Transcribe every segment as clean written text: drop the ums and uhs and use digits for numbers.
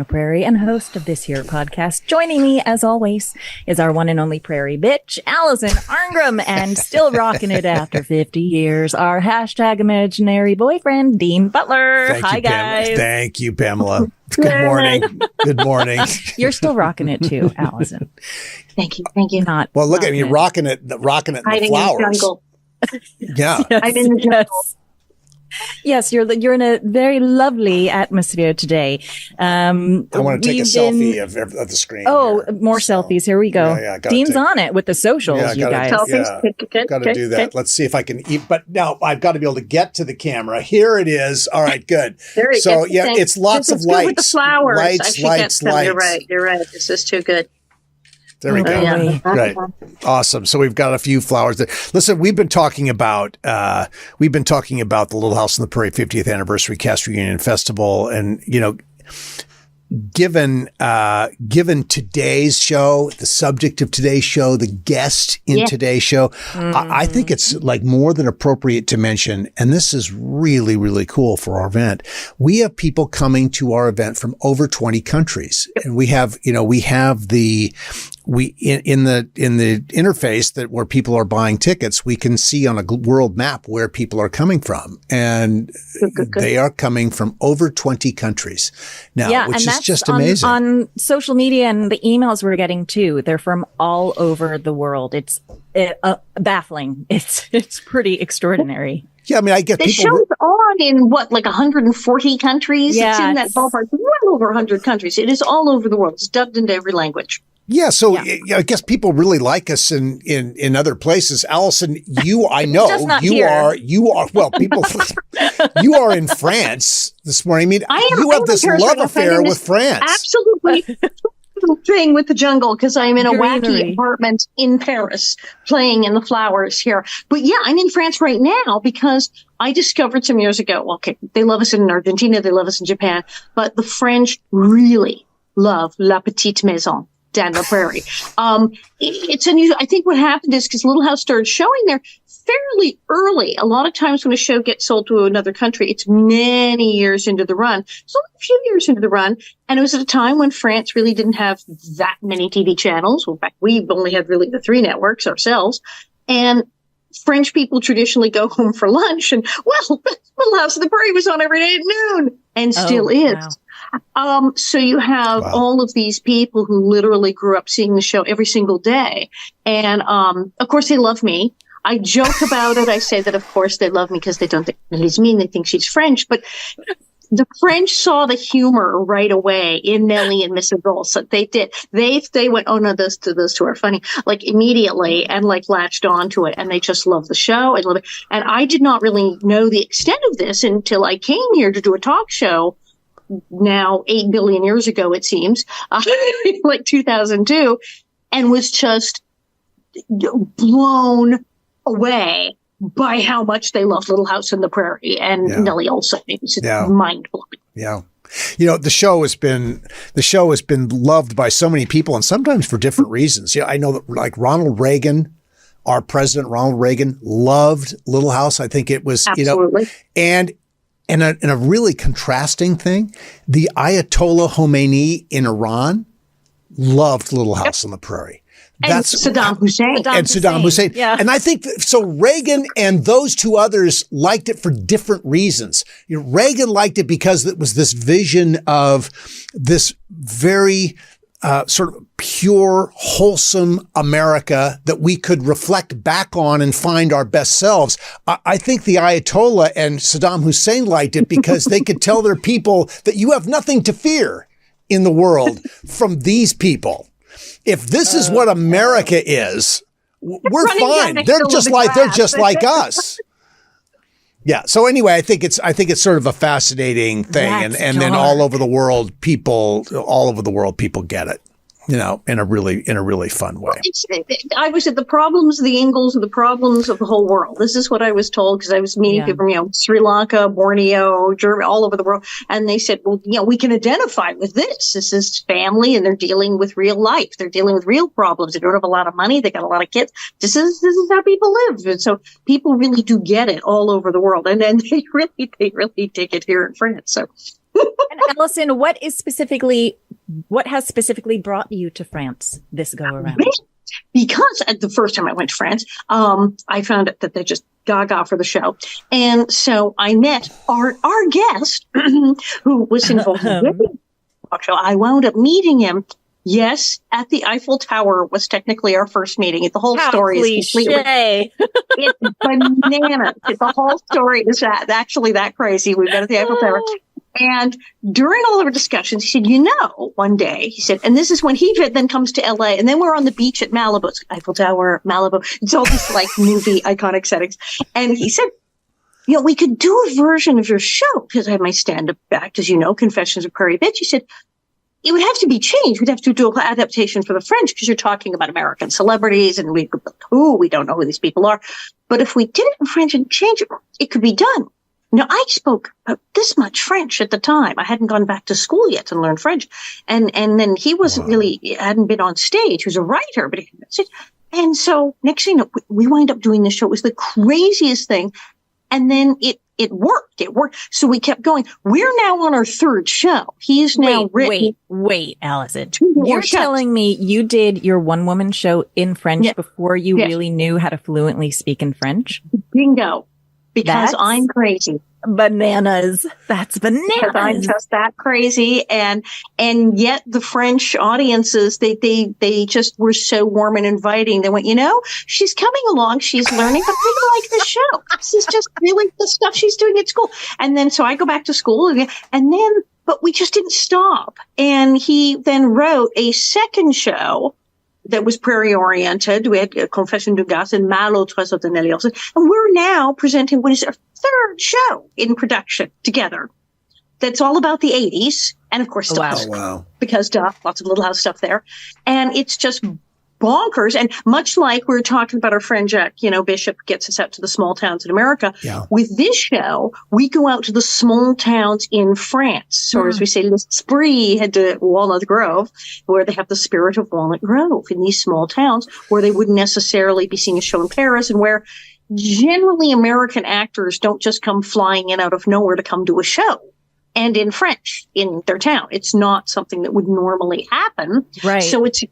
Prairie and host of this here podcast. Joining me, as always, is our one and only prairie bitch, Allison Arngrim, and still rocking it after 50 years, our hashtag imaginary boyfriend, Dean Butler. Hi, guys. Thank you, Pamela. Good morning. Good morning. You're still rocking it too, Allison. Thank you. Thank you. Well, look at me rocking it in the flowers. In the jungle. Yeah. Yes, I'm in the jungle. yes. Yes, you're in a very lovely atmosphere today. I want to take a selfie of the screen. Oh, here. More selfies. Here we go. Dean's on it with the socials, you guys. Got to do that. Let's see if I can eat. But now I've got to be able to get to the camera. Here it is. All right, good. So yeah, it's lots of lights. With the flowers. Lights. You're right. This is too good. There we go. Yeah. Right. Awesome. So we've got a few flowers there. Listen, we've been talking about the Little House on the Prairie 50th anniversary cast reunion festival, and given today's show, the subject of today's show, the guest in today's show, I think it's like more than appropriate to mention, and this is really, really cool for our event. We have people coming to our event from over 20 countries, and we have in the interface that where people are buying tickets, we can see on a world map where people are coming from, and they are coming from over 20 countries now, which is just amazing. On social media and the emails we're getting too, they're from all over the world. It's baffling. It's pretty extraordinary. Yeah, I mean, I get the people. show's on in like 140 countries. Yeah, it's in that ballpark. Well over 100 countries. It is all over the world. It's dubbed into every language. Yeah, so I guess people really like us in other places. Allison, I know you are well, people you are in France this morning. I mean, you have this love affair with France. Absolutely. Thing with the jungle, because I'm in a wacky apartment in Paris playing in the flowers here. But yeah, I'm in France right now because I discovered some years ago, okay, they love us in Argentina, they love us in Japan, but the French really love La Petite Maison down the prairie. It's unusual. I think what happened is because Little House started showing there fairly early. A lot of times when a show gets sold to another country, it's many years into the run. So a few years into the run. And it was at a time when France really didn't have that many TV channels. Well, in fact, we only had really the 3 networks ourselves. And French people traditionally go home for lunch. And, well, Little House on the Prairie was on every day at noon and still is. Wow. So you have all of these people who literally grew up seeing the show every single day. And, of course, they love me. I joke about it. I say that, of course, they love me because they don't think Millie's mean. They think she's French. But the French saw the humor right away in Nellie and Mrs. Roll. So they did. They went, oh, no, those two are funny, like immediately, and like latched onto it. And they just love the show. And I did not really know the extent of this until I came here to do a talk show. Now 8 billion years ago, it seems, like 2002, and was just blown away by how much they love Little House on the Prairie, and Nellie also. It was mind blowing. Yeah. The show has been loved by so many people, and sometimes for different reasons. I know that like Ronald Reagan, our president, Ronald Reagan, loved Little House. I think it was, absolutely. And a really contrasting thing, the Ayatollah Khomeini in Iran loved Little House on the Prairie. That's Saddam Hussein. Yeah. And I think so Reagan and those two others liked it for different reasons. Reagan liked it because it was this vision of this very sort of pure, wholesome America that we could reflect back on and find our best selves. I think the Ayatollah and Saddam Hussein liked it because they could tell their people that you have nothing to fear in the world from these people. If this is what America is, we're fine. They're just like us. Yeah. So anyway, I think it's sort of a fascinating thing, and then all over the world, people get it. In a really fun way. I was at the problems of the Ingalls and the problems of the whole world. This is what I was told because I was meeting people from, Sri Lanka, Borneo, Germany, all over the world. And they said, well, we can identify with this. This is family and they're dealing with real life. They're dealing with real problems. They don't have a lot of money. They got a lot of kids. This is how people live. And so people really do get it all over the world. And then they really dig it here in France. So. And Allison, what has specifically brought you to France this go around? Because at the first time I went to France, I found out that they're just gaga for the show. And so I met our guest who was involved in the talk show. I wound up meeting him. Yes, at the Eiffel Tower was technically our first meeting. The whole story is completely it's bananas. The whole story is actually that crazy. We met at the Eiffel Tower. And during all of our discussions, he said, one day, he said, and this is when he then comes to LA, and then we're on the beach at Malibu. It's Eiffel Tower, Malibu. It's all these like movie iconic settings. And he said, we could do a version of your show, because I have my stand-up act, as you know, Confessions of Prairie Bitch. He said, it would have to be changed. We'd have to do an adaptation for the French, because you're talking about American celebrities, and we don't know who these people are. But if we did it in French and change it, it could be done. Now, I spoke this much French at the time. I hadn't gone back to school yet to learn French. And then he hadn't been on stage. He was a writer, but and so next thing you know, we wind up doing this show. It was the craziest thing. And then it worked. It worked. So we kept going. We're now on our third show. He's now written. Wait, Allison. You're telling me you did your one-woman show in French before you really knew how to fluently speak in French? Bingo. Because I'm crazy. Bananas. That's bananas. Because I'm just that crazy. And yet the French audiences, they just were so warm and inviting. They went, she's coming along. She's learning, but I like the show. This is just really the stuff she's doing at school. And then, so I go back to school but we just didn't stop. And he then wrote a second show that was prairie-oriented. We had Confession du Gas and Malautres de Nelly. And we're now presenting what is our third show in production together. That's all about the 80s. And, of course, stuff. Wow. Because, lots of Little House stuff there. And it's just bonkers. And much like we were talking about our friend Jack, Bishop gets us out to the small towns in America. Yeah. With this show, we go out to the small towns in France, or as we say, l'esprit head to Walnut Grove, where they have the spirit of Walnut Grove in these small towns where they wouldn't necessarily be seeing a show in Paris, and where generally American actors don't just come flying in out of nowhere to come do a show. And in French, in their town. It's not something that would normally happen. Right. So it's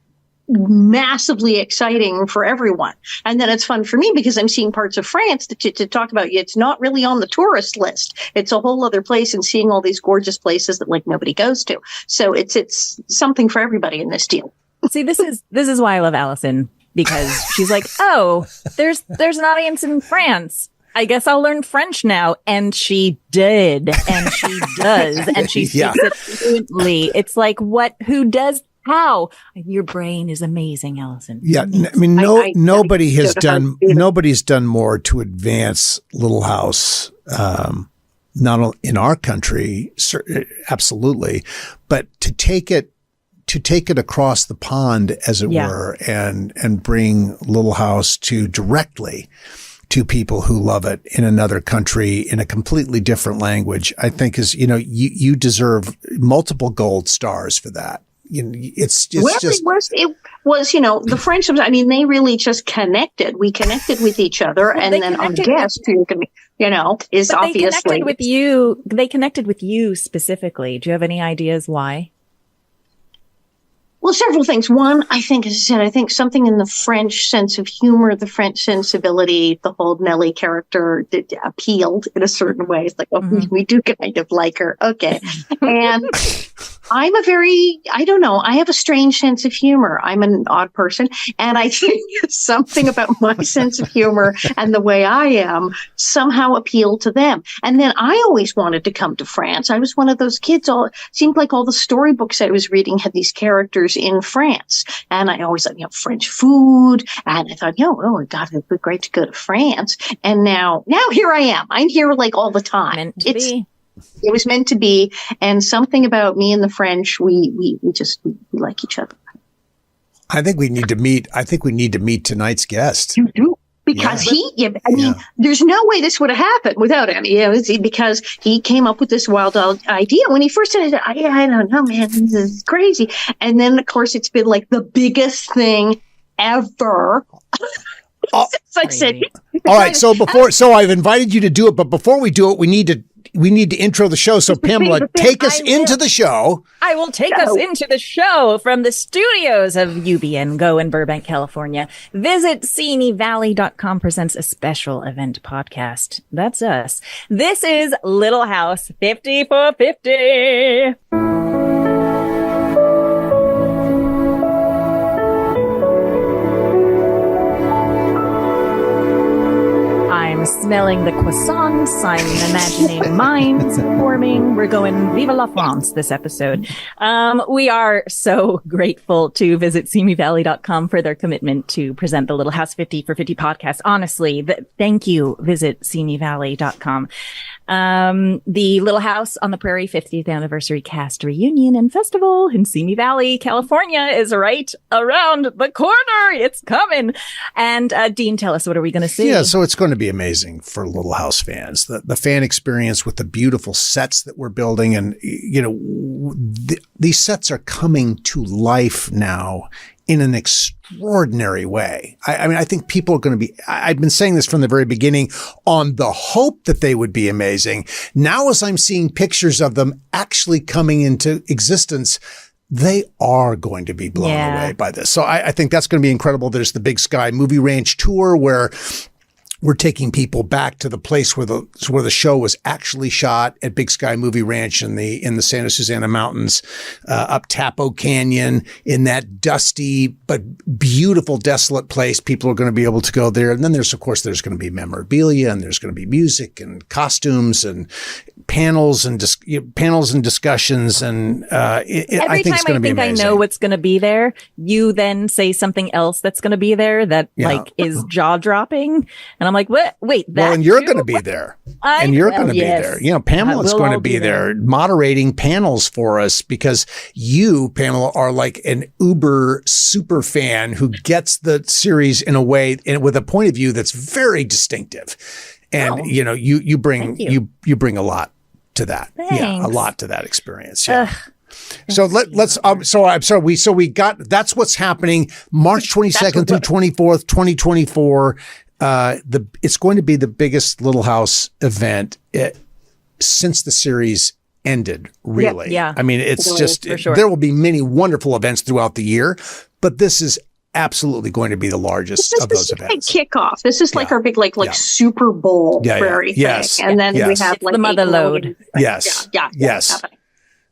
massively exciting for everyone. And then it's fun for me because I'm seeing parts of France to talk about. It's not really on the tourist list. It's a whole other place, and seeing all these gorgeous places that like nobody goes to. So it's something for everybody in this deal. See, this is why I love Allison, because she's like, oh, there's an audience in France. I guess I'll learn French now. And she did. And she does. And she speaks it fluently. It's like, who does, how? Your brain is amazing, Allison. Yeah. I mean, nobody's done more to advance Little House, not only in our country, absolutely, but to take it across the pond, as it were, and bring Little House directly to people who love it in another country in a completely different language, I think you deserve multiple gold stars for that. It was the French. I mean, they really just connected. We connected with each other, and then our guest, is but obviously they connected with you. They connected with you specifically. Do you have any ideas why? Well, several things. One, I think, as I said, something in the French sense of humor, the French sensibility, the whole Nellie character appealed in a certain way. It's like, we do kind of like her. Okay. And I'm I have a strange sense of humor. I'm an odd person. And I think something about my sense of humor and the way I am somehow appealed to them. And then I always wanted to come to France. I was one of those kids. Seemed like all the storybooks I was reading had these characters in France. And I always thought, French food. And I thought, God, it'd be great to go to France. And now here I am. I'm here like all the time. It was meant to be. And something about me and the French, we like each other. I think we need to meet tonight's guest. You do. Because there's no way this would have happened without him. Because he came up with this wild idea. When he first said it, I don't know, man, this is crazy. And then, of course, it's been like the biggest thing ever. All right. So I've invited you to do it, but before we do it, we need to we need to intro the show. So Pamela, take us into the show. I will take us into the show from the studios of UBN Go in Burbank, California. Visit SeeMeValley.com presents a special event podcast. That's us. This is Little House 50 for 50. I'm smelling the croissants. I'm imagining mines forming. We're going Viva la France this episode. We are so grateful to visit SeeMeValley.com for their commitment to present the Little House 50 for 50 podcast. Honestly, thank you. Visit SeeMeValley.com. The Little House on the Prairie 50th Anniversary Cast Reunion and Festival in Simi Valley, California is right around the corner. It's coming. And Dean, tell us, what are we going to see? Yeah, so it's going to be amazing for Little House fans. The fan experience with the beautiful sets that we're building. And, you know, these sets are coming to life now in an extraordinary way. I mean, I think people are going to be, I've been saying this from the very beginning on the hope that they would be amazing. Now, as I'm seeing pictures of them actually coming into existence, they are going to be blown away by this. So I think that's going to be incredible. There's the Big Sky Movie Ranch tour where we're taking people back to the place where the show was actually shot at Big Sky Movie Ranch in the Santa Susana Mountains, up Tapo Canyon, in that dusty but beautiful, desolate place. People are going to be able to go there. And then there's going to be memorabilia, and there's going to be music and costumes and panels and discussions. And I think it's going to be amazing. Every time I think I know what's going to be there, you then say something else that's going to be there that is jaw dropping. And I'm like, what? Wait, that well, and you're going to be there. You're going to be there. You know, Pamela's going to be there moderating panels for us because you, Pamela, are like an uber super fan who gets the series in a way and with a point of view that's very distinctive. And, you know, you bring a lot to that. Thanks. Yeah, a lot to that experience. Yeah. So let's we got, that's what's happening March 22nd through 24th, 2024. It's going to be the biggest Little House event since the series ended, really. Yeah. I mean, it's just, there will be many wonderful events throughout the year, but this is absolutely going to be the largest of those events. This is kickoff. This is like our big, like Super Bowl prairie thing. And then we have like the mother load. Yes. Yes.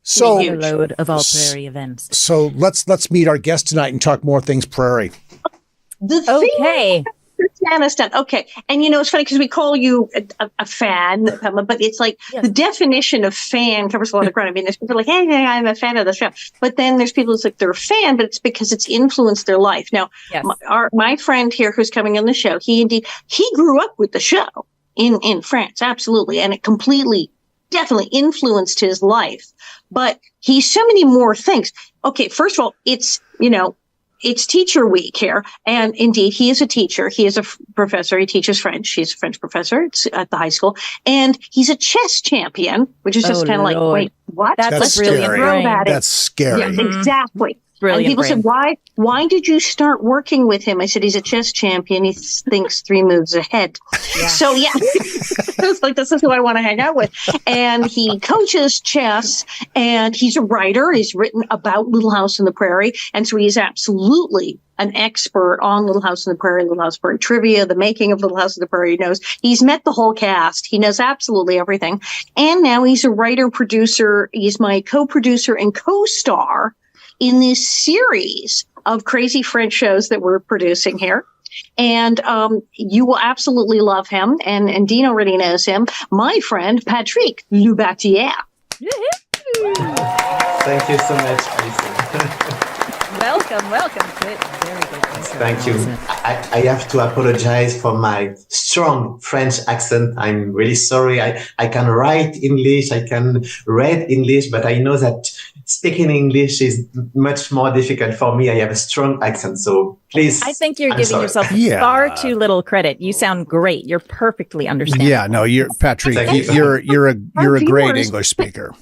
So the load of all prairie events. So let's meet our guest tonight and talk more things prairie. Okay. And you know, it's funny because we call you a fan, but it's like the definition of fan covers a lot of ground. I mean, there's people like, hey, I'm a fan of the show. But then there's people who's like, they're a fan, but it's because it's influenced their life. Now, my friend here who's coming on the show, he grew up with the show in France. Absolutely. And it definitely influenced his life. But he's so many more things. Okay. First of all, it's teacher week here. And indeed, he is a teacher. He is a professor. He teaches French. He's a French professor at the high school. And he's a chess champion, which is just kind of like, wait, what? That's brilliant. That's scary. Yeah, exactly. Brilliant. And people said, why did you start working with him? I said, he's a chess champion. He thinks 3 moves ahead. Yeah. So I was like, this is who I want to hang out with. And he coaches chess and he's a writer. He's written about Little House on the Prairie. And so he's absolutely an expert on Little House on the Prairie, Little House Prairie trivia, the making of Little House on the Prairie. He's met the whole cast. He knows absolutely everything. And now he's a writer, producer. He's my co-producer and co-star in this series of crazy French shows that we're producing here. And you will absolutely love him. And Dean already knows him. My friend, Patrick Loubatiere. Thank you so much, Lisa. Welcome. Good. Very good. Thank you. I have to apologize for my strong French accent. I'm really sorry. I can write English, I can read English, but I know that speaking English is much more difficult for me. I have a strong accent, so please. I think you're giving yourself far too little credit. You sound great. You're perfectly understandable. Yeah, no, Patrick. You're a great English speaker.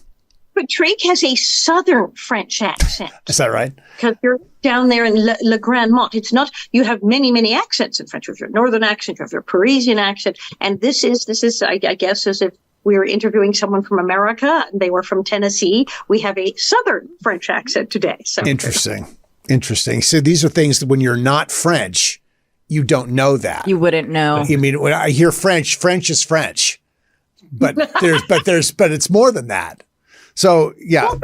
Patrick has a southern French accent. Is that right? Because you're down there in Le Grand Mont. It's not, you have many, many accents in French. You have your northern accent, you have your Parisian accent. And this is, I guess, as if we were interviewing someone from America. They were from Tennessee. We have a Southern French accent today. So Interesting. So these are things that when you're not French, you don't know that. You wouldn't know. I mean, when I hear French is French, but it's more than that. So, yeah. Well,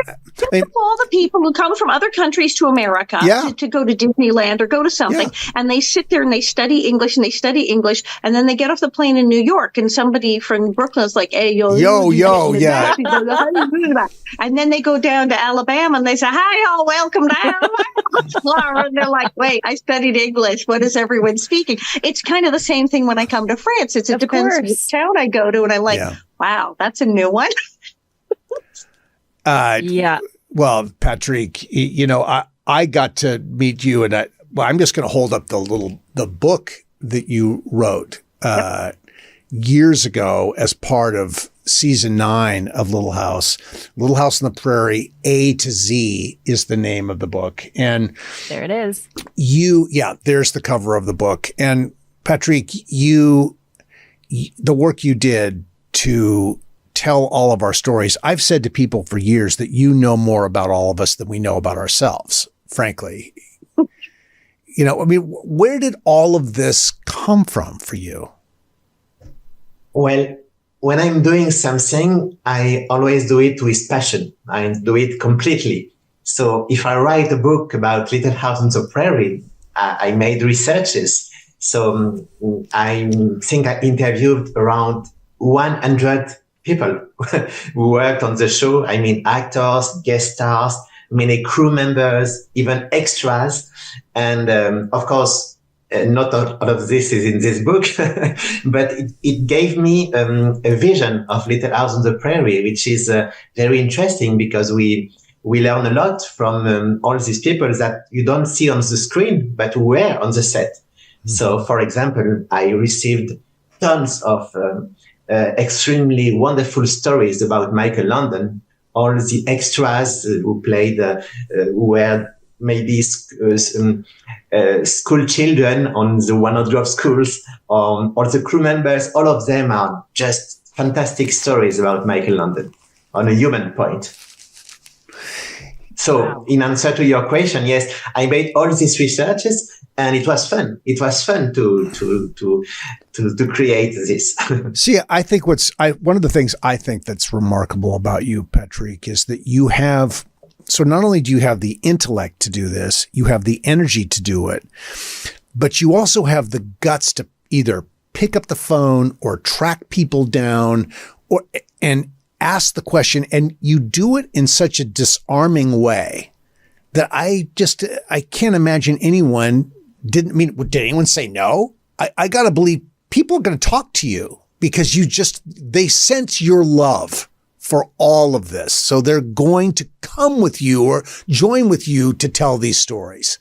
think of all the people who come from other countries to America to go to Disneyland or go to something, and they sit there and they study English, and then they get off the plane in New York, and somebody from Brooklyn is like, hey, yo, yeah. And then they go down to Alabama, and they say, hi, y'all, welcome down. And they're like, wait, I studied English. What is everyone speaking? It's kind of the same thing when I come to France. It depends on which town I go to, and I'm like, wow, that's a new one. Well, Patrick, I got to meet you, and I'm just going to hold up the book that you wrote years ago as part of season 9 of Little House. Little House on the Prairie, A to Z is the name of the book. And there it is. There's the cover of the book. And Patrick, the work you did to tell all of our stories. I've said to people for years that you know more about all of us than we know about ourselves, frankly. Where did all of this come from for you? Well, when I'm doing something, I always do it with passion. I do it completely. So if I write a book about Little House on the Prairie, I made researches. So I think I interviewed around 100 people who worked on the show. I mean, actors, guest stars, many crew members, even extras. And of course, not all of this is in this book, but it gave me a vision of Little House on the Prairie, which is very interesting because we learn a lot from all these people that you don't see on the screen, but who were on the set. Mm-hmm. So, for example, I received tons of extremely wonderful stories about Michael London. All the extras who played, who were maybe school children on the 100 schools, or the crew members, all of them are just fantastic stories about Michael London on a human point. So in answer to your question, yes, I made all these researches and it was fun. It was fun to create this. See, I think one of the things I think that's remarkable about you, Patrick, is that you have, so not only do you have the intellect to do this, you have the energy to do it, but you also have the guts to either pick up the phone or track people down and ask the question. And you do it in such a disarming way that I can't imagine anyone did anyone say no? I got to believe people are going to talk to you because they sense your love for all of this. So they're going to come with you or join with you to tell these stories.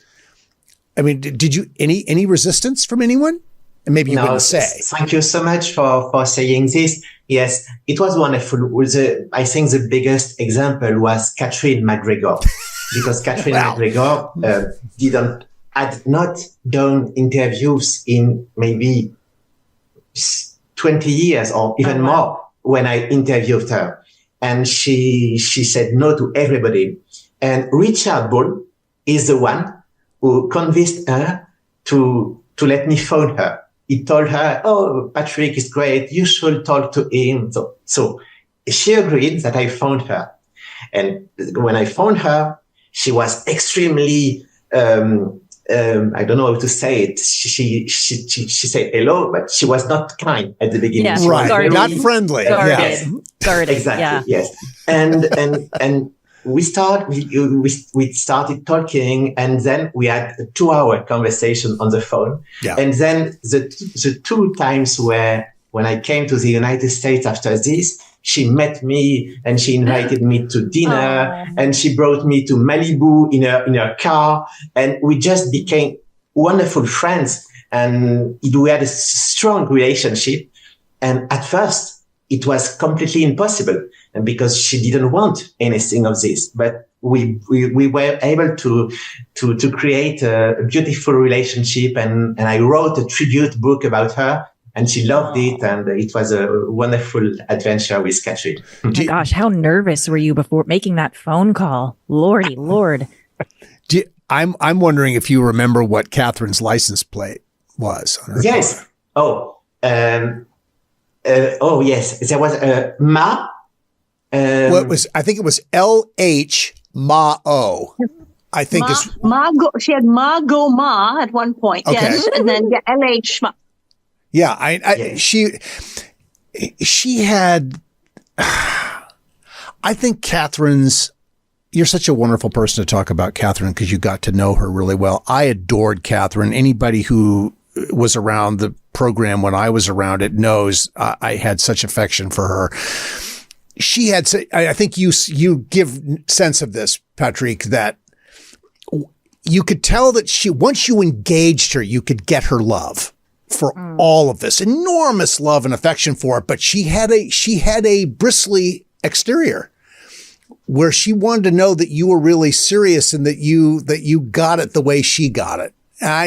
I mean, did you, any resistance from anyone? And maybe you wouldn't say. Thank you so much for saying this. Yes, it was wonderful. I think the biggest example was Catherine McGregor, because Catherine McGregor had not done interviews in maybe 20 years or even more when I interviewed her. And she said no to everybody. And Richard Bull is the one who convinced her to let me phone her. He told her, oh, Patrick is great. You should talk to him. So she agreed that I phoned her. And when I phoned her, she was extremely, I don't know how to say it. She said hello, but she was not kind at the beginning. Yeah, right. Not friendly. Yes. Exactly. Yeah. Yes. And we started talking, and then we had a 2-hour conversation on the phone. Yeah. And then the 2 times when I came to the United States after this, she met me and she invited me to dinner and she brought me to Malibu in her car, and we just became wonderful friends, and we had a strong relationship. And at first it was completely impossible, and because she didn't want anything of this, but we were able to create a beautiful relationship, and I wrote a tribute book about her and she loved it. And it was a wonderful adventure with Catherine. Oh my gosh, how nervous were you before making that phone call? Lordy, Lord. I'm wondering if you remember what Catherine's license plate was. On her Yes. car. Yes. There was Ma. I think it was LH Ma O. I think she had Ma Go Ma at one point. Okay. Yes. And then LH Ma. Yeah. She had, I think Catherine's, you're such a wonderful person to talk about, Catherine, because you got to know her really well. I adored Catherine. Anybody who was around the program when I was around it knows I had such affection for her. She had, I think you give sense of this, Patrick, that you could tell that once you engaged her, you could get her love for all of this enormous love and affection for it. But she had a bristly exterior where she wanted to know that you were really serious and that you got it the way she got it.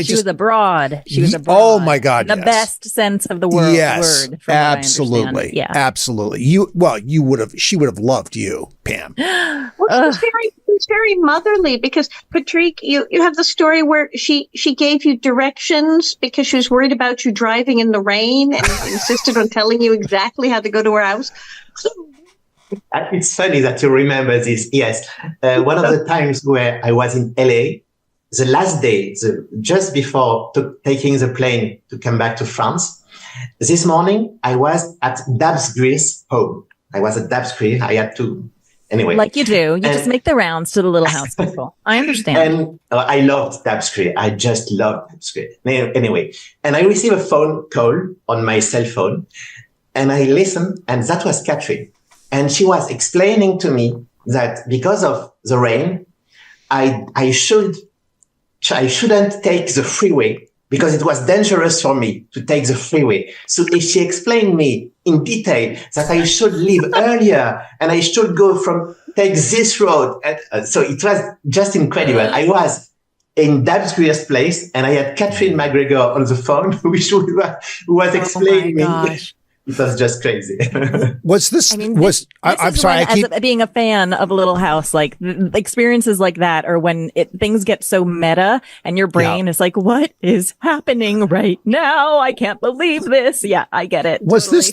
She was abroad. Oh my God. The best sense of the word. Yes, word, absolutely. Yeah. Absolutely. She would have loved you, Pam. Well, it's very motherly because Patrick, you have the story where she gave you directions because she was worried about you driving in the rain and insisted on telling you exactly how to go to her house. It's funny that you remember this. Yes. One of the times where I was in LA, the last day, just before taking the plane to come back to France, this morning, I was at Dabs Greer's home. I was at Dabs Greer. I had to, anyway. Like you do. You just make the rounds to the little house people. I understand. And I loved Dabs Greer. I just loved Dabs Greer. Anyway, and I received a phone call on my cell phone, and I listened, and that was Catherine. And she was explaining to me that because of the rain, I shouldn't take the freeway because it was dangerous for me to take the freeway. So she explained me in detail that I should leave earlier and I should take this road. And, so it was just incredible. I was in Dabs Greer's place and I had Catherine McGregor on the phone, who was explaining me. It was just crazy. Was this? I'm sorry. Being a fan of Little House, like experiences like that, or when things get so meta, and your brain is like, "What is happening right now? I can't believe this." Yeah, I get it. Was this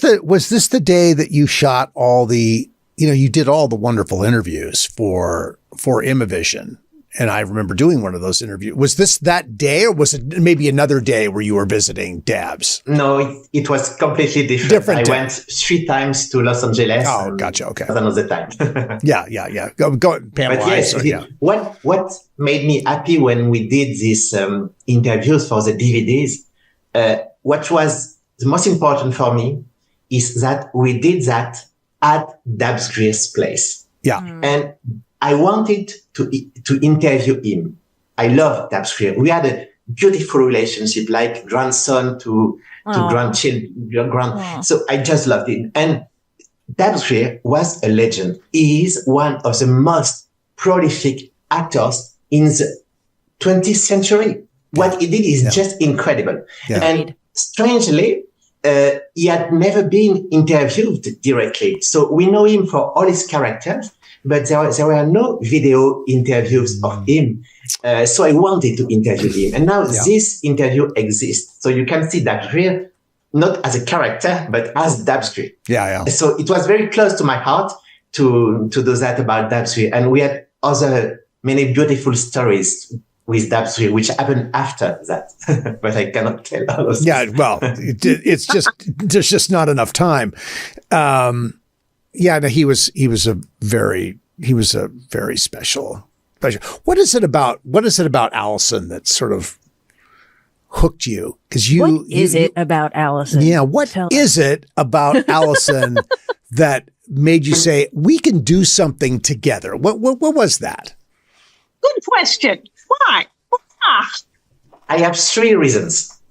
the day that you shot all the? You did all the wonderful interviews for Imavision. And I remember doing one of those interviews. Was this that day, or was it maybe another day where you were visiting Dabs? No, it was completely different. I went 3 times to Los Angeles. Oh, gotcha. Okay. Another time. Yeah. Go, Pamela. But yes, what made me happy when we did these interviews for the DVDs, what was the most important for me is that we did that at Dabs Greer's place. Yeah. And I wanted to interview him. I love Dabs Greer. We had a beautiful relationship, like grandson to grandchild. So I just loved him. And Dabs Greer was a legend. He is one of the most prolific actors in the 20th century. What he did is just incredible. Yeah. And strangely, he had never been interviewed directly. So we know him for all his characters, but there were no video interviews of him. So I wanted to interview him. And now this interview exists. So you can see Dabs Greer not as a character, but as Dabs Greer. Yeah. So it was very close to my heart to do that about Dabs Greer. And we had many beautiful stories with Dabs Greer, which happened after that, but I cannot tell all of Yeah, well, there's just not enough time. He was a very special. What is it about Allison that sort of hooked you? What is it about Allison? Yeah, what is it about Allison that made you say we can do something together? What was that? Good question. Why? I have 3 reasons.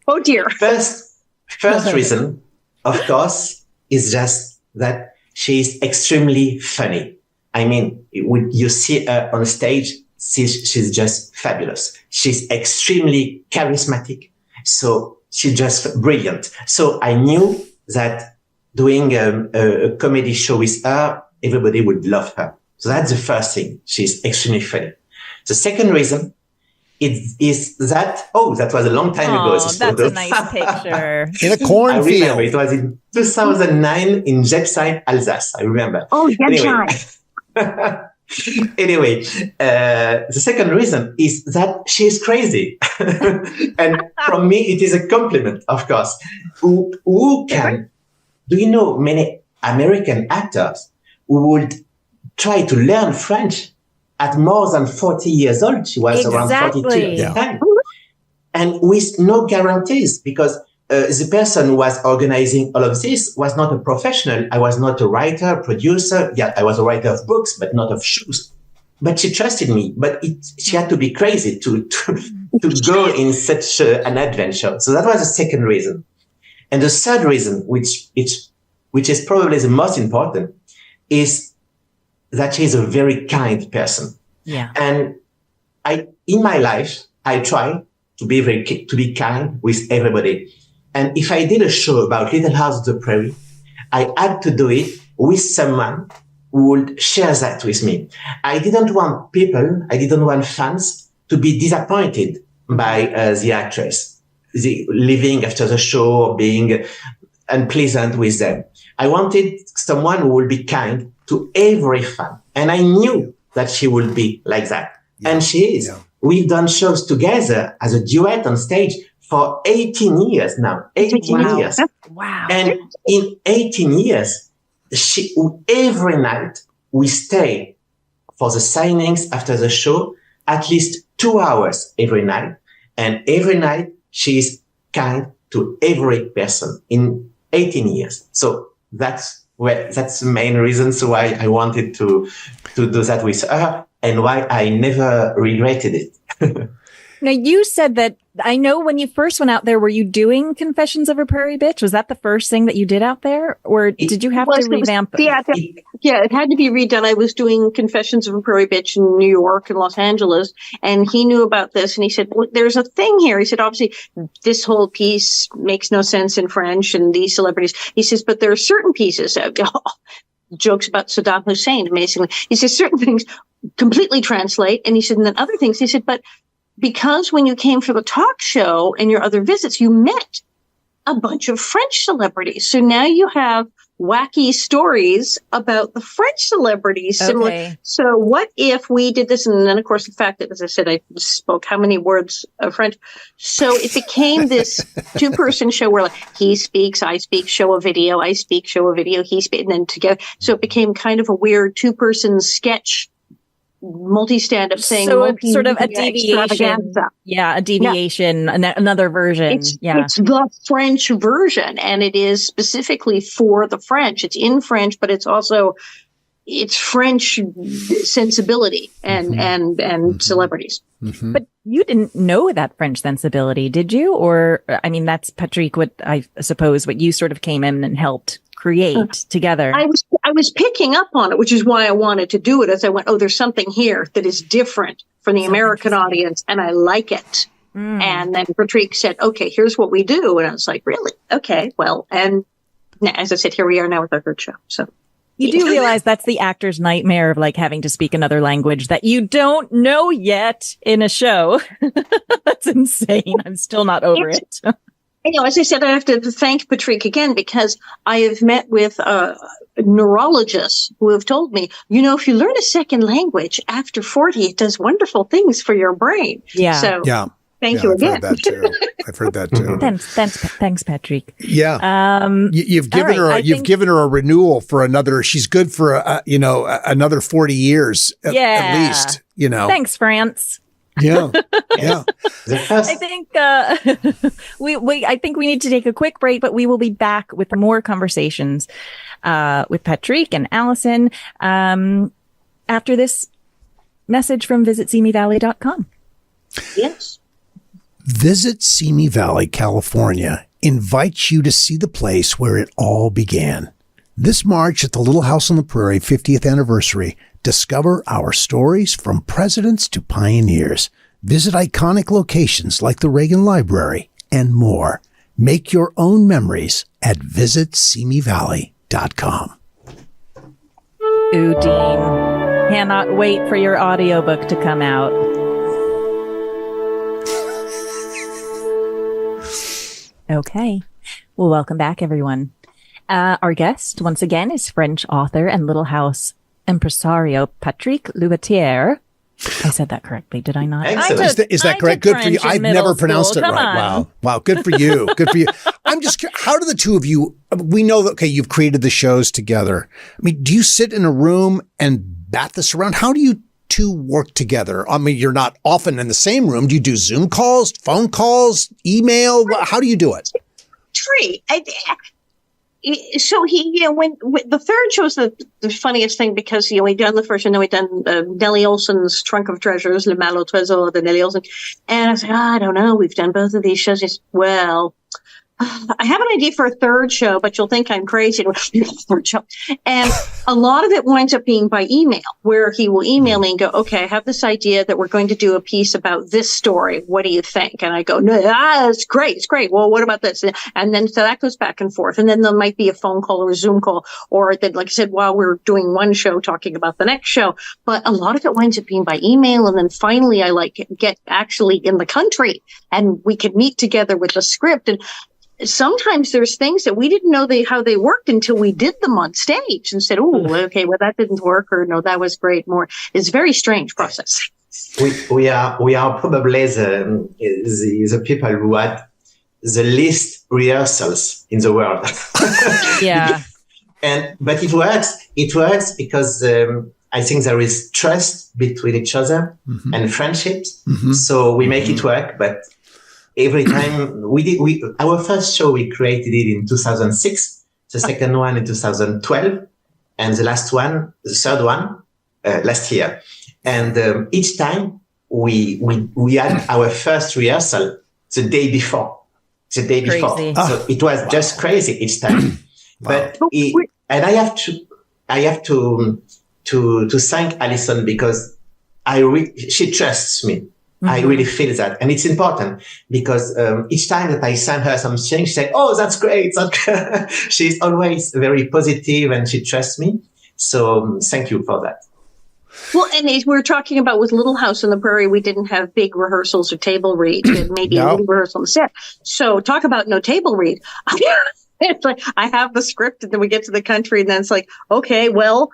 Oh dear. First reason, of course, is just that she's extremely funny. I mean, when you see her on stage, she's just fabulous. She's extremely charismatic. So she's just brilliant. So I knew that doing a comedy show with her, everybody would love her. So that's the first thing. She's extremely funny. The second reason is that, that was a long time ago. That's a nice picture. In a cornfield. I remember it was in 2009 in Jepsheim, Alsace. I remember. Oh, Jepsheim. Anyway, the second reason is that she's crazy. And from me, it is a compliment, of course. Who can, do you know many American actors who would try to learn French at more than 40 years old? She was around 42 at the time. And with no guarantees, because the person who was organizing all of this was not a professional. I was not a writer, producer. Yeah, I was a writer of books, but not of shoes. But she trusted me. But she had to be crazy to go in such an adventure. So that was the second reason. And the third reason, which is probably the most important, is that she's a very kind person. Yeah. And in my life, I try to be kind with everybody. And if I did a show about Little House of the Prairie, I had to do it with someone who would share that with me. I didn't want fans to be disappointed by the actress, leaving after the show or being unpleasant with them. I wanted someone who would be kind to every fan. And I knew that she would be like that. Yeah. And she is. Yeah. We've done shows together as a duet on stage for 18 years now. 18 years. Wow. And in 18 years, every night we stay for the signings after the show, at least 2 hours every night. And every night she is kind to every person in 18 years. So that's the main reasons why I wanted to do that with her and why I never regretted it. Now, you said that, I know when you first went out there, were you doing Confessions of a Prairie Bitch? Was that the first thing that you did out there? Or did you have to revamp it? Yeah, it had to be redone. I was doing Confessions of a Prairie Bitch in New York and Los Angeles, and he knew about this, and he said, well, there's a thing here. He said, obviously, this whole piece makes no sense in French, and these celebrities. He says, but there are certain pieces, jokes about Saddam Hussein, amazingly. He says, certain things completely translate, and he said, and then other things, he said, but because when you came for the talk show and your other visits, you met a bunch of French celebrities. So now you have wacky stories about the French celebrities. Okay. So what if we did this? And then, of course, the fact that, as I said, I spoke how many words of French. So it became this two-person show where he speaks, I speak, show a video, I speak, show a video, he speaks, and then together. So it became kind of a weird two-person sketch multi-stand-up thing. So sort of a deviation. Yeah, a deviation, another version. It's the French version, and it is specifically for the French. It's in French, but it's French sensibility and celebrities. Mm-hmm. But you didn't know that French sensibility, did you? Or, I mean, that's, Patrick, what I suppose what you sort of came in and helped create together. I was picking up on it, which is why I wanted to do it. As I went, there's something here that is different from the American audience, and I like it. And then Patrick said, okay, here's what we do. And I was like, really? Okay, well, and as I said, here we are now with our third show. So you do realize that's the actor's nightmare of having to speak another language that you don't know yet in a show. That's insane. I'm still not over it. As I said, I have to thank Patrick again, because I have met with neurologists who have told me, if you learn a second language after 40, it does wonderful things for your brain. Yeah. So thank you again. I've heard that too. Thanks, Patrick. Yeah. You've given her a renewal for another. She's good for another 40 years at least. Thanks, France. Yeah. Yeah. I think I think we need to take a quick break, but we will be back with more conversations with Patrick and Allison after this message from visitsimivalley.com. Yes. Visit Simi Valley, California invites you to see the place where it all began. This March at the Little House on the Prairie 50th anniversary, discover our stories from presidents to pioneers. Visit iconic locations like the Reagan Library and more. Make your own memories at visitsimiValley.com. Ooh, Dean. Cannot wait for your audiobook to come out. Okay. Well, welcome back, everyone. Our guest, once again, is French author and Little House impresario Patrick Loubatiere. I said that correctly, did I not? Is that correct? Good for you. I've never pronounced it right. Wow. Good for you. Good for you. I'm just curious, how do the two of you, we know that, okay, you've created the shows together. I mean, do you sit in a room and bat this around? How do you two work together? I mean, you're not often in the same room. Do you do Zoom calls, phone calls, email? How do you do it? So he, when the third show was the funniest thing because, we'd done the first and then we'd done Nellie Olson's Trunk of Treasures, Le Mal au Trésor, the Nellie Olson. And I was like, I don't know. We've done both of these shows. He said, well, I have an idea for a third show, but you'll think I'm crazy. And a lot of it winds up being by email, where he will email me and go, okay, I have this idea that we're going to do a piece about this story. What do you think? And I go, no, it's great. It's great. Well, what about this? And then so that goes back and forth. And then there might be a phone call or a Zoom call, or that, like I said, while we're doing one show, talking about the next show. But a lot of it winds up being by email. And then finally, I get actually in the country and we can meet together with the script. And sometimes there's things that we didn't know how they worked until we did them on stage and said, oh, okay, well, that didn't work, or no, that was great. It's a very strange process. We are probably the people who had the least rehearsals in the world. Yeah. But it works because I think there is trust between each other and friendships. Mm-hmm. So we make it work, but every time our first show, we created it in 2006, the second one in 2012, and the third one, last year. And each time we had our first rehearsal the day before. So it was just crazy each time. Wow. And I have to thank Alison because she trusts me. Mm-hmm. I really feel that. And it's important because each time that I send her something, she said, oh, that's great. She's always very positive and she trusts me. So thank you for that. Well, and as we're talking about with Little House on the Prairie, we didn't have big rehearsals or table reads. We had maybe a little rehearsal on the set. So talk about no table read. It's like I have the script and then we get to the country and then it's like, okay, well,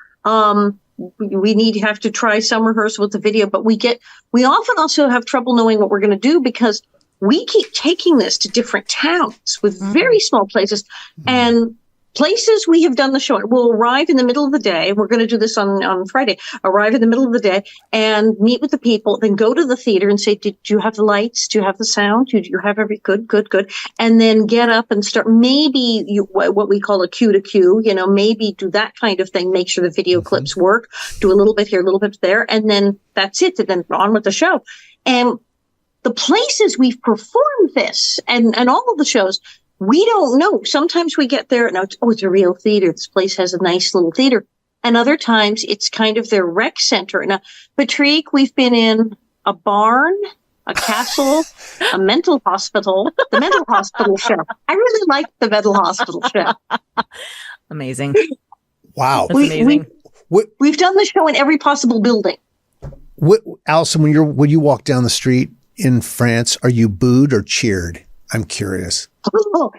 we have to try some rehearsal with the video, but we often also have trouble knowing what we're going to do because we keep taking this to different towns with very small places and places we have done the show. We'll arrive in the middle of the day. We're going to do this on Friday. Arrive in the middle of the day and meet with the people, then go to the theater and say, do you have the lights? Do you have the sound? Do you have good. And then get up and start what we call a cue to cue, maybe do that kind of thing. Make sure the video clips work. Do a little bit here, a little bit there. And then that's it. And then on with the show. And the places we've performed this and all of the shows, we don't know. Sometimes we get there and it's a real theater. This place has a nice little theater. And other times it's kind of their rec center. Now, Patrick, we've been in a barn, a castle, a mental hospital, the mental hospital show. I really like the mental hospital show. Amazing. Wow. That's amazing. We've done the show in every possible building. Alison, when you walk down the street in France, are you booed or cheered? I'm curious. Oh,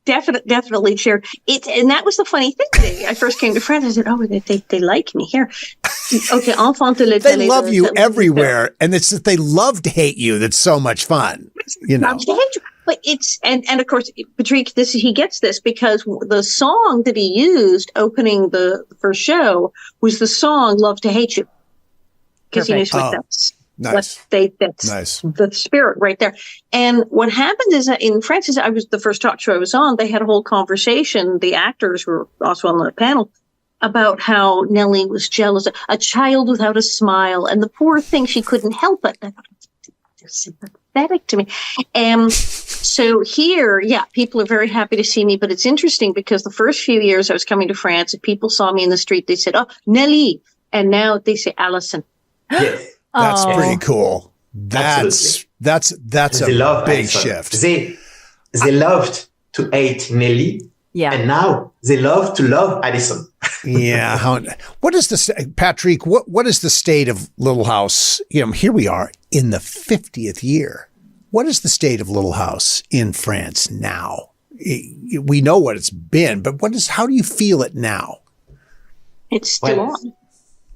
definitely cheered. And that was the funny thing today. I first came to France. I said, oh, they like me here. Okay, enfant de l'été. They love you everywhere. And it's that they love to hate you. That's so much fun. Love to hate you. But and of course, Patrick, he gets this because the song that he used opening the first show was the song Love to Hate You. Because he knows what that's. Nice. That's nice. The spirit right there. And what happened is that in France, I was the first talk show I was on. They had a whole conversation. The actors were also on the panel about how Nellie was jealous, a child without a smile, and the poor thing, she couldn't help it. I thought, they're sympathetic to me. And so here, people are very happy to see me, but it's interesting because the first few years I was coming to France, if people saw me in the street, they said, oh, Nellie. And now they say Alison. Yes. That's pretty cool. That's a big shift. They loved to hate Nelly. Yeah. And now they love to love Alison. Yeah. What is Patrick, what is the state of Little House? Here we are in the 50th year. What is the state of Little House in France now? We know what it's been, but how do you feel it now? It's still on.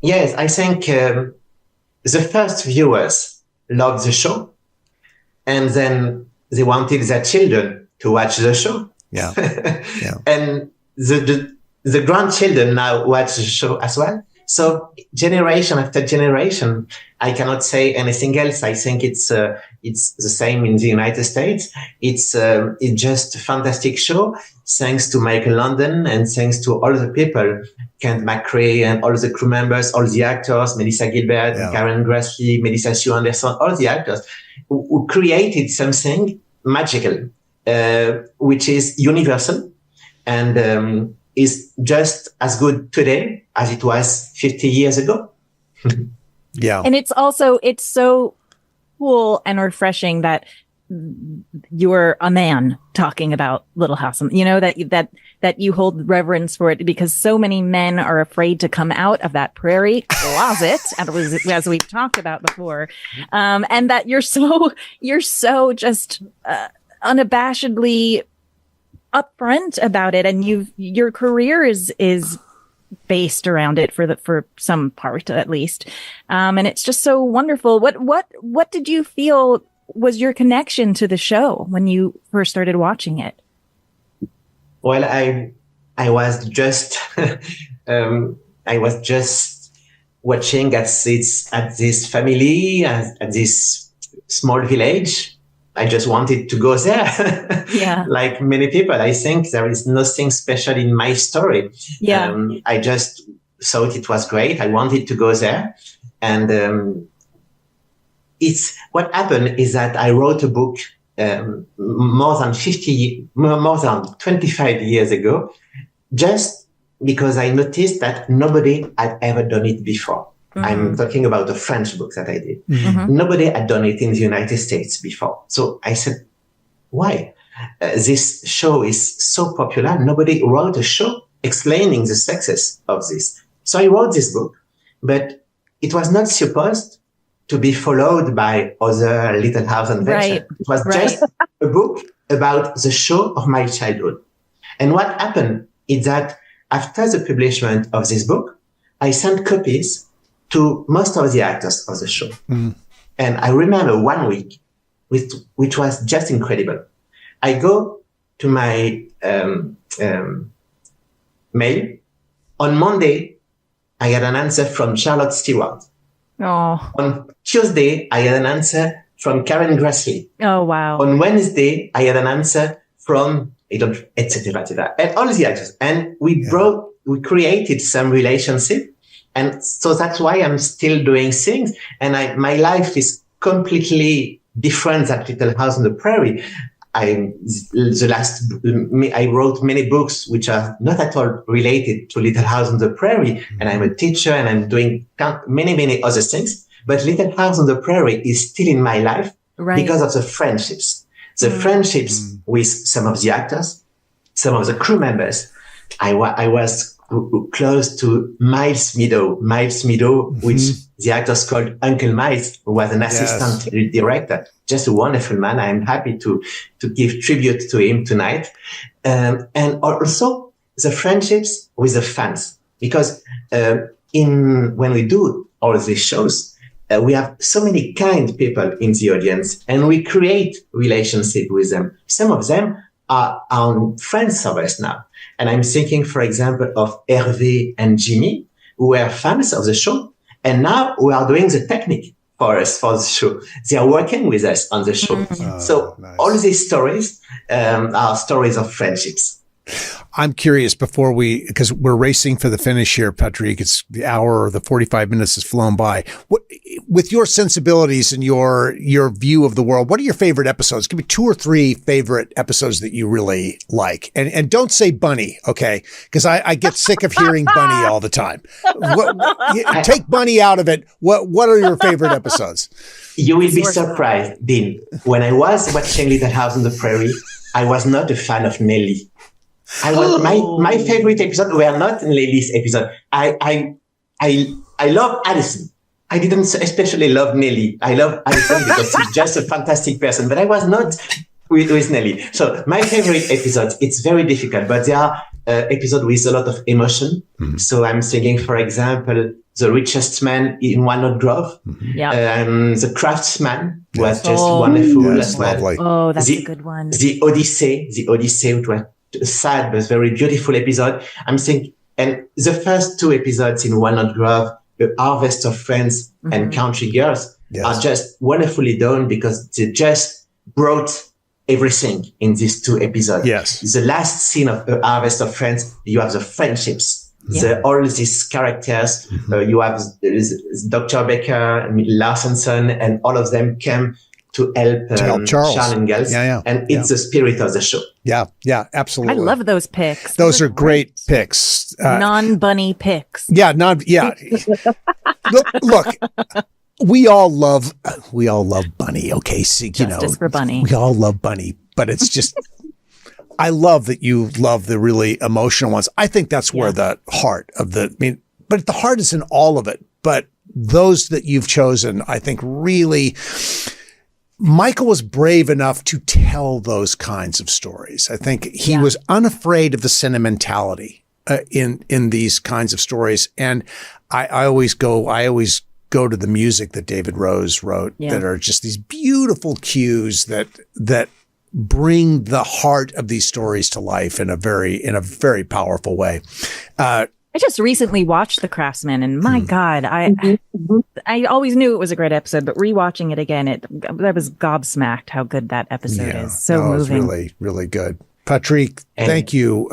Yes, I think the first viewers loved the show, and then they wanted their children to watch the show. Yeah. Yeah. And the grandchildren now watch the show as well. So generation after generation, I cannot say anything else. I think it's the same in the United States. It's just a fantastic show, thanks to Michael London and thanks to all the people, Kent McRae and all the crew members, all the actors, Melissa Gilbert, Karen Grassley, Melissa Sue Anderson, all the actors who created something magical, which is universal and is just as good today as it was 50 years ago. Yeah. And it's so cool and refreshing that you're a man talking about Little House, that you hold reverence for it, because so many men are afraid to come out of that prairie closet, as we've talked about before. And that you're so just unabashedly upfront about it, and your career is based around it for some part at least, and it's just so wonderful. What did you feel was your connection to the show when you first started watching it? Well, I was just watching at this family at this small village. I just wanted to go there. Yeah. Like many people, I think there is nothing special in my story. Yeah. I just thought it was great. I wanted to go there. And what happened is that I wrote a book more than 25 years ago, just because I noticed that nobody had ever done it before. Mm-hmm. I'm talking about a French book that I did. Mm-hmm. Nobody had done it in the United States before. So I said, why? This show is so popular. Nobody wrote a show explaining the success of this. So I wrote this book, but it was not supposed to be followed by other Little House adventures. Right. It was just a book about the show of my childhood. And what happened is that after the publication of this book, I sent copies to most of the actors of the show. Mm. And I remember one week, which was just incredible. I go to my mail. On Monday, I had an answer from Charlotte Stewart. Oh. On Tuesday, I had an answer from Karen Grassley. Oh, wow. On Wednesday, I had an answer from, etc., and all the actors. And we created some relationship. And so that's why I'm still doing things. And my life is completely different than Little House on the Prairie. I wrote many books which are not at all related to Little House on the Prairie. And I'm a teacher and I'm doing many other things. But Little House on the Prairie is still in my life because of the friendships. The friendships with some of the actors, some of the crew members. I was close to Miles Meadow, which the actors called Uncle Miles, who was an assistant director, just a wonderful man. I'm happy to give tribute to him tonight. And also the friendships with the fans, because when we do all these shows, we have so many kind people in the audience, and we create relationship with them. Some of them are friends of us now. And I'm thinking, for example, of Hervé and Jimmy, who were fans of the show. And now we are doing the technique for us for the show. They are working with us on the show. Mm-hmm. So nice. All these stories are stories of friendships. I'm curious because we're racing for the finish here, Patrick. It's the hour or the 45 minutes has flown by. With your sensibilities and your view of the world, what are your favorite episodes? Give me 2 or 3 favorite episodes that you really like. And don't say bunny, okay? Because I get sick of hearing bunny all the time. Take bunny out of it. What are your favorite episodes? You will be surprised, Dean. When I was watching Little House on the Prairie, I was not a fan of Nellie. My favorite episode were not Nelly's episode. I love Addison. I didn't especially love Nelly. I love Addison because she's just a fantastic person, but I was not with Nelly. So my favorite episodes, it's very difficult, but there are episodes with a lot of emotion. Mm-hmm. So I'm thinking, for example, The Richest Man in Walnut Grove. Mm-hmm. Yeah. The Craftsman was just wonderful as well. Lovely. Oh, that's a good one. The Odyssey, which was a sad but very beautiful episode. I'm thinking, and the first 2 episodes in Walnut Grove, The Harvest of Friends and Country Girls, are just wonderfully done because they just brought everything in these 2 episodes. Yes. The last scene of The Harvest of Friends, you have the friendships, all these characters. You have Dr. Baker, Larsonson, and all of them came to help Charles and Gals. And it's the spirit of the show. Yeah, absolutely. I love those picks. Those are great picks. Non-bunny picks. Yeah, Look, we all love Bunny. Okay, see, Justice for Bunny. We all love Bunny, but it's just. I love that you love the really emotional ones. I think that's where the heart of but the heart is in all of it. But those that you've chosen, I think, really. Michael was brave enough to tell those kinds of stories. I think he was unafraid of the sentimentality in these kinds of stories. And I always go to the music that David Rose wrote that are just these beautiful cues that bring the heart of these stories to life in a very powerful way. I just recently watched The Craftsman, and my God, I always knew it was a great episode, but rewatching it again, I was gobsmacked how good that episode is. So moving. It's really, really good. Patrick, thank you.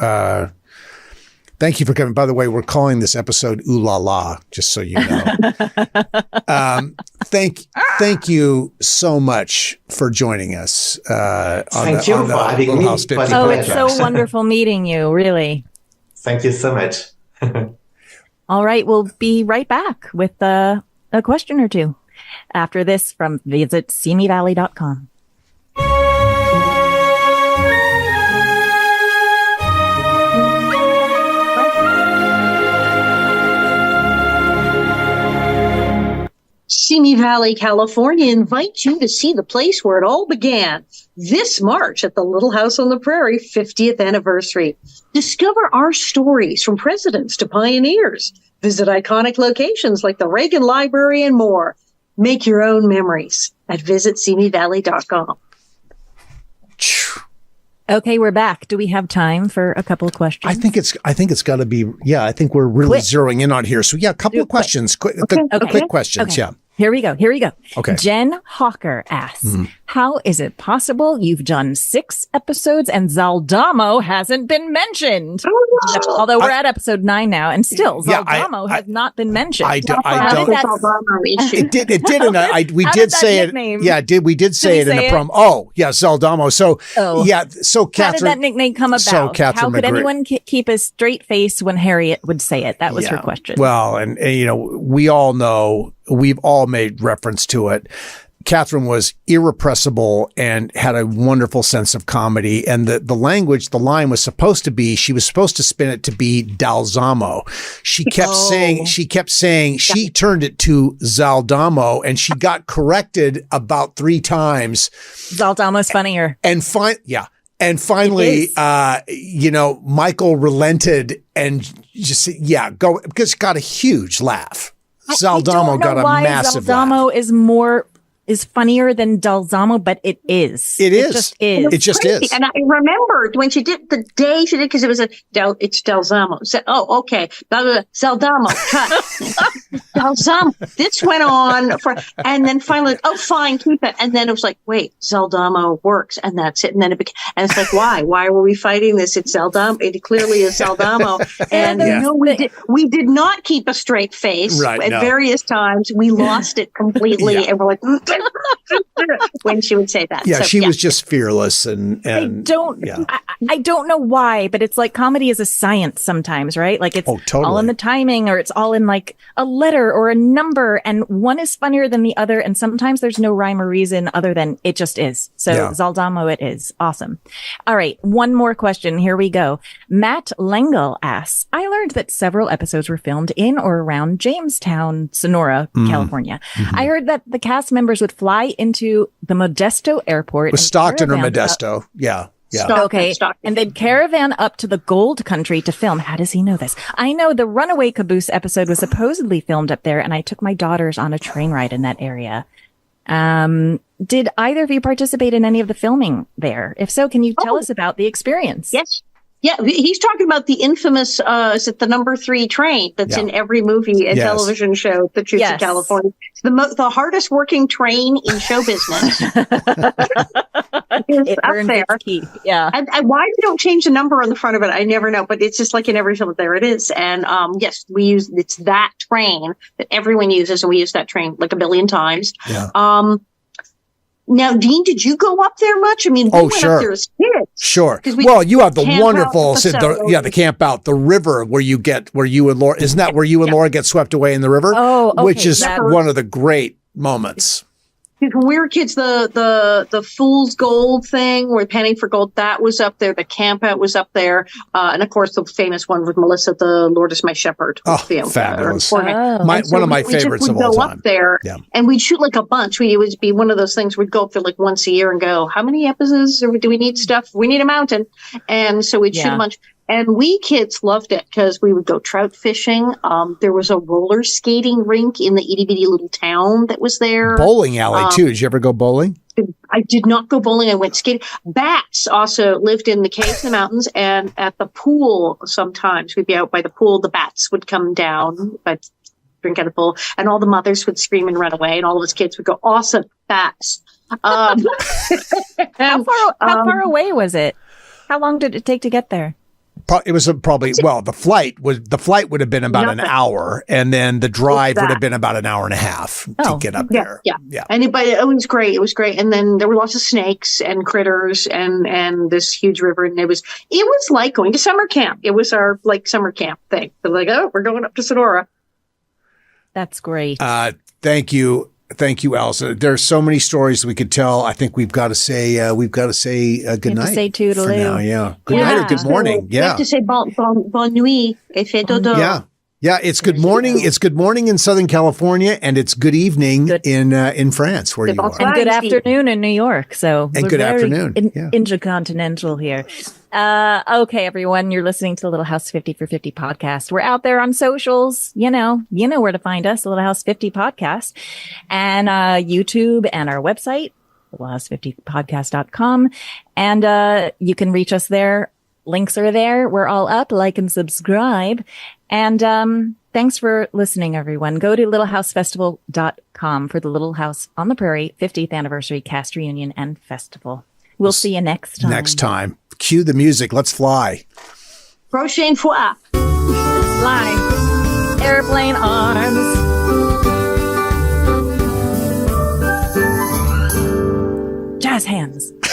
Thank you for coming. By the way, we're calling this episode Ooh La La, just so you know. Thank you so much for joining us. Thank you for having me. It's so wonderful meeting you, really. Thank you so much. All right, we'll be right back with a question or 2 after this from visitsimivalley.com. Simi Valley, California invites you to see the place where it all began this March at the Little House on the Prairie 50th anniversary. Discover our stories from presidents to pioneers. Visit iconic locations like the Reagan Library and more. Make your own memories at visitsimivalley.com. Okay, we're back. Do we have time for a couple of questions? I think it's got to be. Yeah, I think we're really zeroing in on here. So a couple of questions. Quick questions. Okay. Yeah. Here we go. Okay. Jen Hawker asks, how is it possible you've done 6 episodes and Zaldamo hasn't been mentioned? Although we're at episode 9 now, and still Zaldamo has not been mentioned. I don't. It did, and we How did did say that it. nickname- Yeah, we did say it in the promo. Oh, yeah, Zaldamo. So So Catherine. how did that nickname come about? So Catherine how could McGree- anyone keep a straight face when Harriet would say it? That was her question. Well, and we all know. We've all made reference to it. Catherine was irrepressible and had a wonderful sense of comedy. And the line was supposed to be, she was supposed to spin it to be Dalzamo. She kept saying, she turned it to Zaldamo, and she got corrected about 3 times. Zaldamo's funnier. And finally, Michael relented and just said, go, because it got a huge laugh. Zaldamo got a massive laugh. Zaldamo is more is funnier than Dalzamo, but it is. It is. It just is. It just is. And I remembered when she did the day she did, because it was it's Dalzamo. So, okay. Zaldamo. Cut. Dalzamo. This went on and then finally, fine, keep it. And then it was like, wait, Zaldamo works. And that's it. And then and it's like, why? Why were we fighting this? It's Zaldamo. It clearly is Zaldamo. And no, we did not keep a straight face. Right, at various times. We lost it completely. And we're like, when she would say that. Yeah, so, she was just fearless and I don't know why, but it's like comedy is a science sometimes, right? Like it's totally. all in the timing, or it's all in like a letter or a number, and one is funnier than the other, and sometimes there's no rhyme or reason other than it just is. So Zaldamo it is. Awesome. All right, one more question. Here we go. Matt Lengel asks, I learned that several episodes were filmed in or around Jamestown, Sonora, California. Mm-hmm. I heard that the cast members would fly into the Modesto airport. Was Stockton or Modesto? Yeah. Okay. And they'd caravan up to the Gold Country to film. How does he know this? I know the Runaway Caboose episode was supposedly filmed up there, and I took my daughters on a train ride in that area. Did either of you participate in any of the filming there? If so, can you tell us about the experience? Yes. Yeah, he's talking about the infamous, is it the number 3 train that's in every movie and television show that shoots in California? It's the hardest working train in show business. It's up there. Yeah. And why they don't change the number on the front of it, I never know. But it's just like in every film, there it is. And yes, it's that train that everyone uses, and we use that train like a billion times. Yeah. Now, Dean, did you go up there much? I mean, we went up there as kids. Sure. Well, you have the wonderful, the camp out, the river where you and Laura, isn't that where you and Laura get swept away in the river? Oh, okay. Which is one of the great moments. When we were kids, the Fool's Gold thing, we're panning for gold, that was up there. The camp out was up there. And of course, the famous one with Melissa, the Lord is my shepherd. Fabulous. One of my favorites of all time. Up there, and we'd shoot like a bunch. It would be one of those things we'd go up there like once a year and go, how many episodes do we need stuff? We need a mountain. And so we'd shoot a bunch. And we kids loved it because we would go trout fishing. There was a roller skating rink in the itty bitty little town that was there. Bowling alley too. Did you ever go bowling? I did not go bowling. I went skating. Bats also lived in the caves in the mountains, and at the pool sometimes we'd be out by the pool. The bats would come down, I'd drink at the pool, and all the mothers would scream and run away, and all of us kids would go, awesome, bats. How far away was it? How long did it take to get there? It was the flight would have been about an hour, and then the drive would have been about an hour and a half to get up there. Yeah. And it was great. It was great. And then there were lots of snakes and critters and this huge river. And it was like going to summer camp. It was our summer camp thing. They're like, we're going up to Sonora. That's great. Thank you. Thank you, Elsa. There's so many stories we could tell. I think we've got to say good night. You have to say toodaloo. For now, yeah. Good night or good morning. You have to say bonne nuit. Et fait dodo. Yeah, it's good morning. It's good morning in Southern California, and it's good evening in France, where you are. And good afternoon in New York. So and good afternoon. Intercontinental here. Okay, everyone, you're listening to the Little House 50 for 50 podcast. We're out there on socials. You know where to find us, the Little House 50 podcast, and YouTube and our website, littlehouse50podcast.com. And you can reach us there. Links are there. We're all up. Like and subscribe. And thanks for listening, everyone. Go to littlehousefestival.com for the Little House on the Prairie 50th anniversary cast reunion and festival. We'll see you next time. Cue the music. Let's fly. Prochaine fois. Fly. Airplane on.